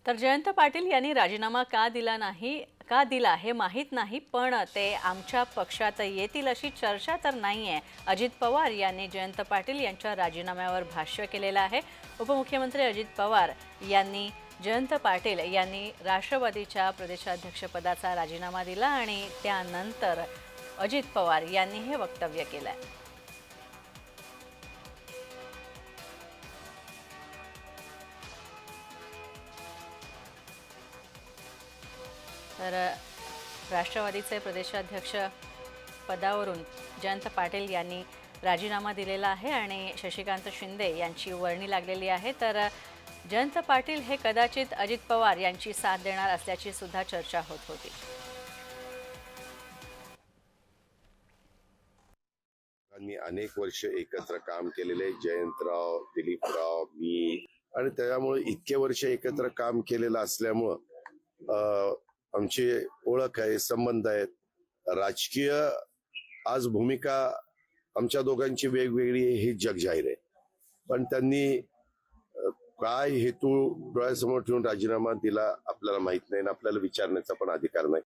तर जयंत पाटील यांनी राजीनामा का दिला हे माहीत नाही, पण ते आमच्या पक्षात येतील अशी चर्चा तर नाहीये. अजित पवार यांनी जयंत पाटील यांच्या राजीनाम्यावर भाष्य केलेलं आहे. उपमुख्यमंत्री अजित पवार यांनी जयंत पाटील यांनी राष्ट्रवादीच्या प्रदेशाध्यक्षपदाचा राजीनामा दिला आणि त्यानंतर अजित पवार यांनी हे वक्तव्य केलंय. तर राष्ट्रवादीचे प्रदेशाध्यक्ष पदावरून जयंत पाटील यांनी राजीनामा दिलेला आहे आणि शशिकांत शिंदे यांची वर्णी लागलेली आहे. तर जयंत पाटील हे कदाचित अजित पवार यांची साथ देणार असल्याची सुद्धा चर्चा होत होती. आम्ही अनेक वर्ष एकत्र काम केलेले, जयंतराव, दिलीपराव, मी, आणि त्यामुळे इतके वर्ष एकत्र काम केलेलं असल्यामुळं आमची ओळख आहे, संबंध आहेत. राजकीय आज भूमिका आमच्या दोघांची वेगवेगळी आहे हे जग जाहीर आहे, पण त्यांनी काय हेतू डोळ्यासमोर ठेवून राजीनामा दिला आपल्याला माहित नाही आणि आपल्याला विचारण्याचा पण अधिकार नाही.